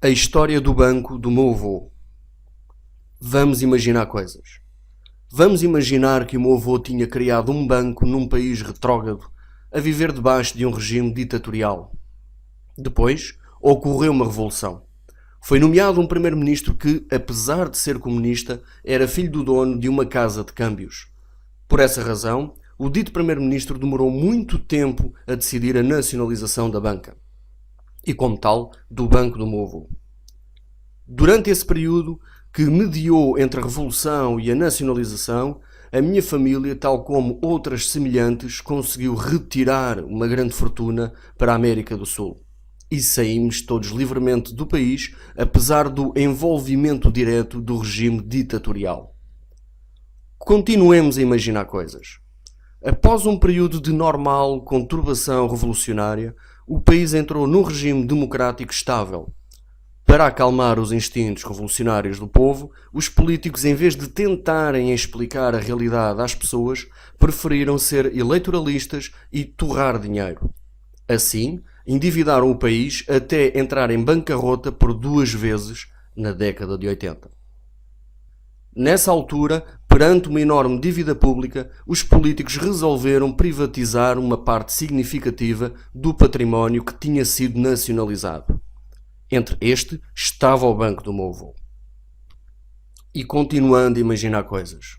A história do banco do meu avô. Vamos imaginar coisas. Vamos imaginar que o meu avô tinha criado um banco num país retrógrado, a viver debaixo de um regime ditatorial. Depois, ocorreu uma revolução. Foi nomeado um primeiro-ministro que, apesar de ser comunista, era filho do dono de uma casa de câmbios. Por essa razão, o dito primeiro-ministro demorou muito tempo a decidir a nacionalização da banca. E, como tal, do banco do meu avô. Durante esse período que mediou entre a revolução e a nacionalização, a minha família, tal como outras semelhantes, conseguiu retirar uma grande fortuna para a América do Sul. E saímos todos livremente do país, apesar do envolvimento direto do regime ditatorial. Continuemos a imaginar coisas. Após um período de normal conturbação revolucionária, o país entrou num regime democrático estável. Para acalmar os instintos revolucionários do povo, os políticos, em vez de tentarem explicar a realidade às pessoas, preferiram ser eleitoralistas e torrar dinheiro. Assim, endividaram o país até entrar em bancarrota por 2 vezes na década de 80. Nessa altura, perante uma enorme dívida pública, os políticos resolveram privatizar uma parte significativa do património que tinha sido nacionalizado. Entre este estava o banco do meu avô. E continuando a imaginar coisas.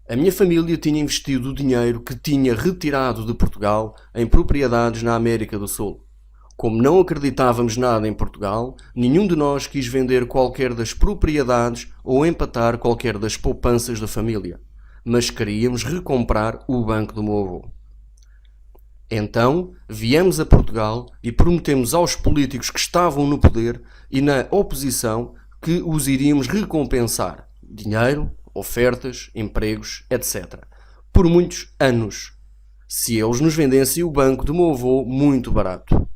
A minha família tinha investido o dinheiro que tinha retirado de Portugal em propriedades na América do Sul. Como não acreditávamos nada em Portugal, nenhum de nós quis vender qualquer das propriedades ou empatar qualquer das poupanças da família, mas queríamos recomprar o banco do meu avô. Então, viemos a Portugal e prometemos aos políticos que estavam no poder e na oposição que os iríamos recompensar. Dinheiro, ofertas, empregos, etc. Por muitos anos, se eles nos vendessem o banco do meu avô muito barato.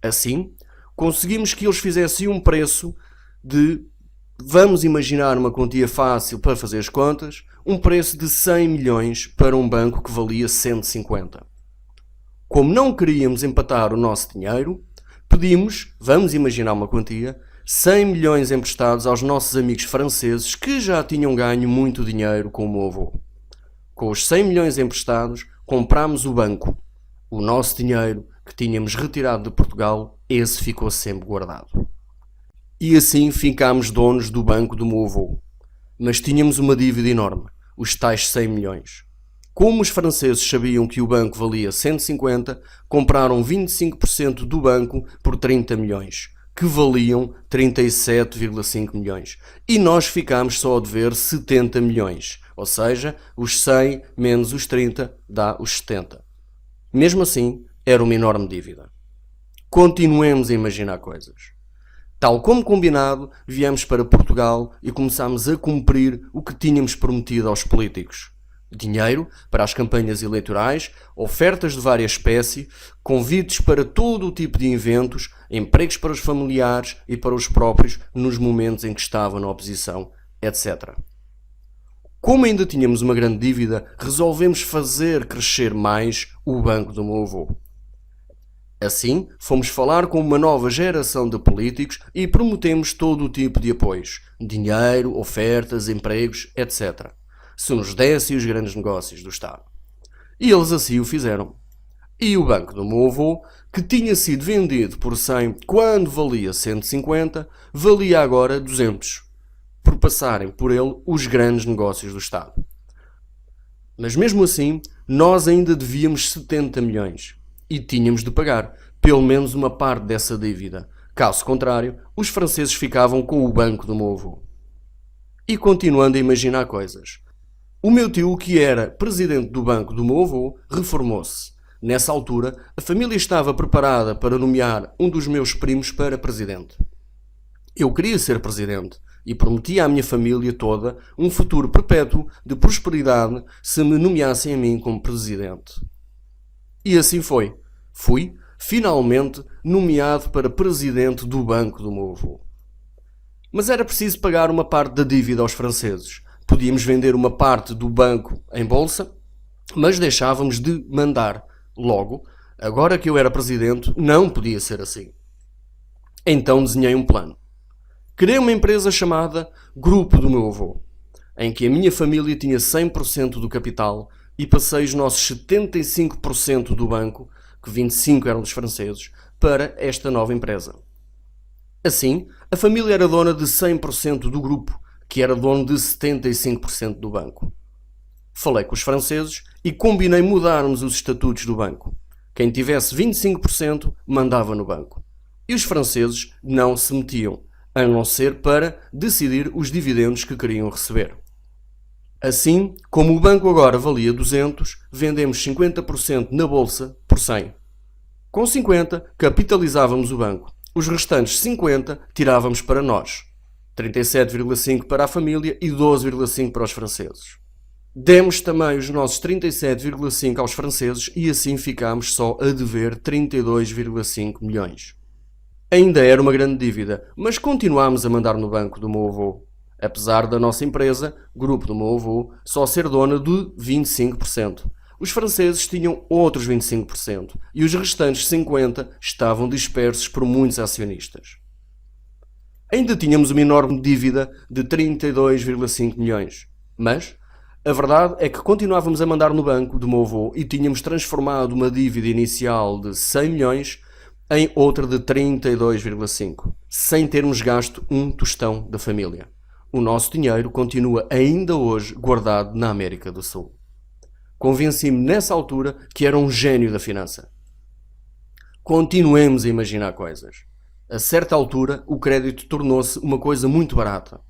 Assim, conseguimos que eles fizessem um preço de, vamos imaginar uma quantia fácil para fazer as contas, um preço de 100 milhões para um banco que valia 150. Como não queríamos empatar o nosso dinheiro, pedimos, vamos imaginar uma quantia, 100 milhões emprestados aos nossos amigos franceses que já tinham ganho muito dinheiro com o meu avô. Com os 100 milhões emprestados, comprámos o banco. O nosso dinheiro que tínhamos retirado de Portugal, esse ficou sempre guardado. E assim ficámos donos do banco do meu avô. Mas tínhamos uma dívida enorme, os tais 100 milhões. Como os franceses sabiam que o banco valia 150, compraram 25% do banco por 30 milhões, que valiam 37,5 milhões. E nós ficámos só a dever 70 milhões, ou seja, os 100 menos os 30 dá os 70. Mesmo assim, era uma enorme dívida. Continuemos a imaginar coisas. Tal como combinado, viemos para Portugal e começámos a cumprir o que tínhamos prometido aos políticos. Dinheiro para as campanhas eleitorais, ofertas de várias espécies, convites para todo o tipo de eventos, empregos para os familiares e para os próprios nos momentos em que estavam na oposição, etc. Como ainda tínhamos uma grande dívida, resolvemos fazer crescer mais o banco do meu avô. Assim, fomos falar com uma nova geração de políticos e prometemos todo o tipo de apoios, dinheiro, ofertas, empregos, etc. Se nos dessem os grandes negócios do Estado. E eles assim o fizeram. E o banco do meu avô, que tinha sido vendido por 100 quando valia 150, valia agora 200, por passarem por ele os grandes negócios do Estado. Mas mesmo assim, nós ainda devíamos 70 milhões e tínhamos de pagar pelo menos uma parte dessa dívida. Caso contrário, os franceses ficavam com o banco do meu avô. E continuando a imaginar coisas. O meu tio, que era presidente do banco do meu avô, reformou-se. Nessa altura, a família estava preparada para nomear um dos meus primos para presidente. Eu queria ser presidente e prometi à minha família toda um futuro perpétuo de prosperidade se me nomeassem a mim como presidente. E assim foi. Fui, finalmente, nomeado para presidente do banco do meu avô. Mas era preciso pagar uma parte da dívida aos franceses. Podíamos vender uma parte do banco em bolsa, mas deixávamos de mandar. Logo, agora que eu era presidente, não podia ser assim. Então desenhei um plano. Criei uma empresa chamada Grupo do meu avô, em que a minha família tinha 100% do capital e passei os nossos 75% do banco, que 25% eram dos franceses, para esta nova empresa. Assim, a família era dona de 100% do grupo, que era dono de 75% do banco. Falei com os franceses e combinei mudarmos os estatutos do banco. Quem tivesse 25% mandava no banco. E os franceses não se metiam, a não ser para decidir os dividendos que queriam receber. Assim, como o banco agora valia 200, vendemos 50% na bolsa por 100. Com 50, capitalizávamos o banco. Os restantes 50 tirávamos para nós. 37,5 para a família e 12,5 para os franceses. Demos também os nossos 37,5 aos franceses e assim ficámos só a dever 32,5 milhões. Ainda era uma grande dívida, mas continuámos a mandar no banco do meu avô. Apesar da nossa empresa, Grupo do meu avô, só ser dona de 25%. Os franceses tinham outros 25% e os restantes 50% estavam dispersos por muitos acionistas. Ainda tínhamos uma enorme dívida de 32,5 milhões, mas a verdade é que continuávamos a mandar no banco do meu avô e tínhamos transformado uma dívida inicial de 100 milhões em outra de 32,5, sem termos gasto um tostão da família. O nosso dinheiro continua ainda hoje guardado na América do Sul. Convenci-me nessa altura que era um gênio da finança. Continuemos a imaginar coisas. A certa altura, o crédito tornou-se uma coisa muito barata.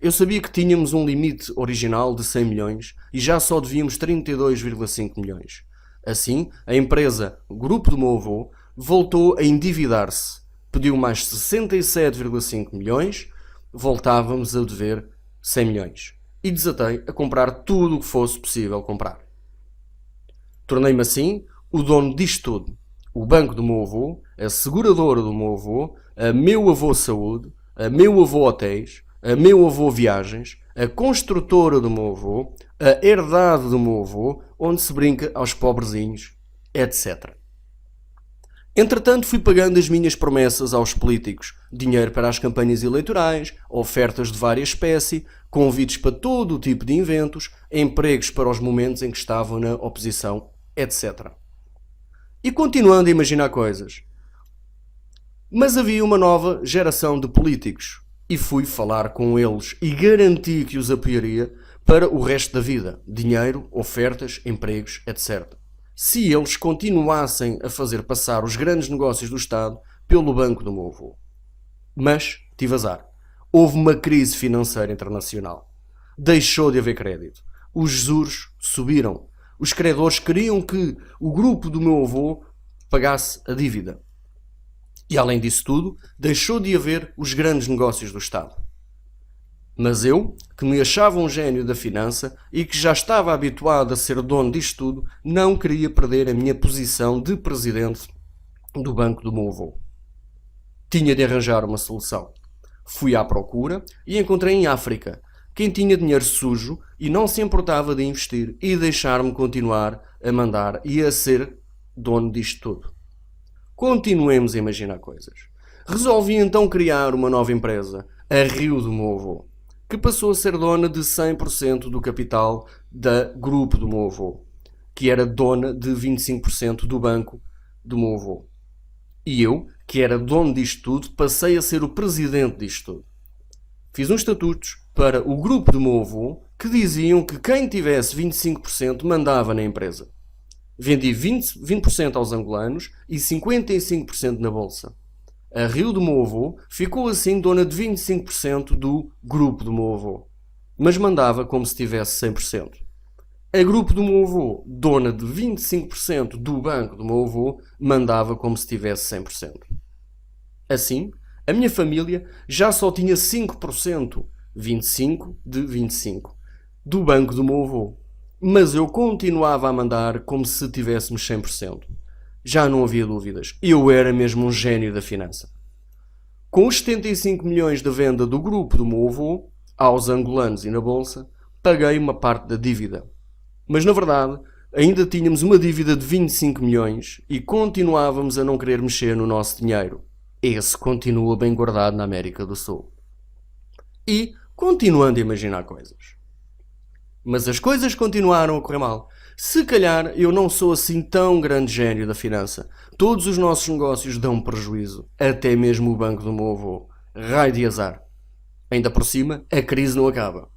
Eu sabia que tínhamos um limite original de 100 milhões e já só devíamos 32,5 milhões. Assim, a empresa, o Grupo do meu avô, voltou a endividar-se. Pediu mais 67,5 milhões, voltávamos a dever 100 milhões. E desatei a comprar tudo o que fosse possível comprar. Tornei-me assim o dono disto tudo. O banco do meu avô, a seguradora do meu avô, a meu avô saúde, a meu avô hotéis, a meu avô viagens, a construtora do meu avô, a herdade do meu avô, onde se brinca aos pobrezinhos, etc. Entretanto, fui pagando as minhas promessas aos políticos. Dinheiro para as campanhas eleitorais, ofertas de várias espécies, convites para todo o tipo de eventos, empregos para os momentos em que estavam na oposição, etc. E continuando a imaginar coisas. Mas havia uma nova geração de políticos e fui falar com eles e garanti que os apoiaria para o resto da vida. Dinheiro, ofertas, empregos, etc. Se eles continuassem a fazer passar os grandes negócios do Estado pelo banco do meu avô. Mas tive azar. Houve uma crise financeira internacional. Deixou de haver crédito. Os juros subiram. Os credores queriam que o grupo do meu avô pagasse a dívida. E além disso tudo, deixou de haver os grandes negócios do Estado. Mas eu, que me achava um gênio da finança e que já estava habituado a ser dono disto tudo, não queria perder a minha posição de presidente do banco do meu avô. Tinha de arranjar uma solução. Fui à procura e encontrei em África quem tinha dinheiro sujo e não se importava de investir e deixar-me continuar a mandar e a ser dono disto tudo. Continuemos a imaginar coisas. Resolvi então criar uma nova empresa, a Rio do meu avô, que passou a ser dona de 100% do capital da Grupo do meu avô, que era dona de 25% do banco do meu avô. E eu, que era dono disto tudo, passei a ser o presidente disto tudo. Fiz uns estatutos para o grupo do meu avô que diziam que quem tivesse 25% mandava na empresa. Vendi 20% aos angolanos e 55% na bolsa. A Rio do meu avô ficou assim dona de 25% do grupo do meu avô, mas mandava como se tivesse 100%. A Grupo do meu avô, dona de 25% do banco do meu avô, mandava como se tivesse 100%. Assim, a minha família já só tinha 5%, 25 de 25, do banco do meu avô. Mas eu continuava a mandar como se tivéssemos 100%. Já não havia dúvidas. Eu era mesmo um gênio da finança. Com os 75 milhões da venda do grupo do meu avô, aos angolanos e na bolsa, paguei uma parte da dívida. Mas na verdade, ainda tínhamos uma dívida de 25 milhões e continuávamos a não querer mexer no nosso dinheiro. Esse continua bem guardado na América do Sul. E continuando a imaginar coisas. Mas as coisas continuaram a correr mal. Se calhar eu não sou assim tão grande gênio da finança. Todos os nossos negócios dão prejuízo. Até mesmo o banco do meu avô. Raio de azar. Ainda por cima, a crise não acaba.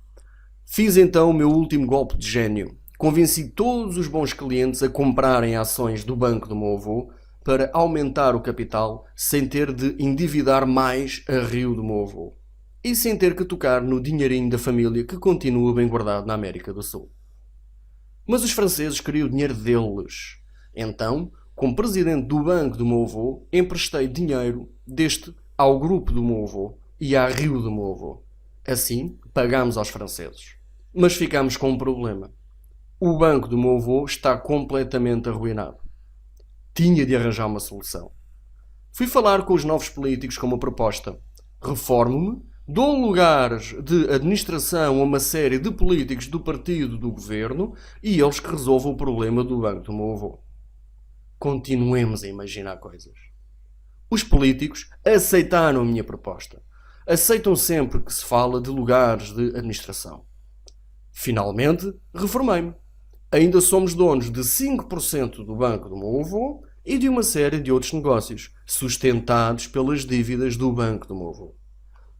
Fiz então o meu último golpe de gênio. Convenci todos os bons clientes a comprarem ações do banco do meu avô para aumentar o capital sem ter de endividar mais a rio do meu avô. E sem ter que tocar no dinheirinho da família que continua bem guardado na América do Sul. Mas os franceses queriam o dinheiro deles. Então, como presidente do banco do meu avô, emprestei dinheiro deste ao grupo do meu avô e à rio do meu avô. Assim, pagámos aos franceses. Mas ficámos com um problema. O banco do meu avô está completamente arruinado. Tinha de arranjar uma solução. Fui falar com os novos políticos com uma proposta. Reformo-me, dou lugares de administração a uma série de políticos do partido do governo e eles que resolvam o problema do banco do meu avô. Continuemos a imaginar coisas. Os políticos aceitaram a minha proposta. Aceitam sempre que se fala de lugares de administração. Finalmente, reformei-me. Ainda somos donos de 5% do banco do meu avô e de uma série de outros negócios, sustentados pelas dívidas do banco do meu avô.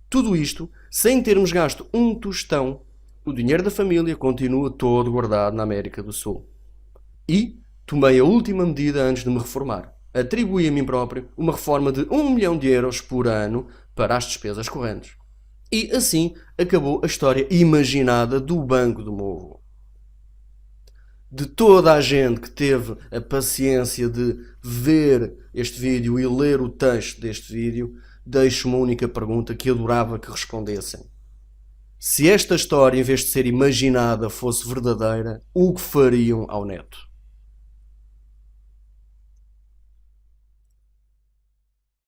Tudo isto sem termos gasto um tostão. O dinheiro da família continua todo guardado na América do Sul. E tomei a última medida antes de me reformar. Atribuí a mim próprio uma reforma de 1 milhão de euros por ano para as despesas correntes. E assim acabou a história imaginada do banco do meu avô. De toda a gente que teve a paciência de ver este vídeo e ler o texto deste vídeo, deixo uma única pergunta que adorava que respondessem. Se esta história, em vez de ser imaginada, fosse verdadeira, o que fariam ao neto?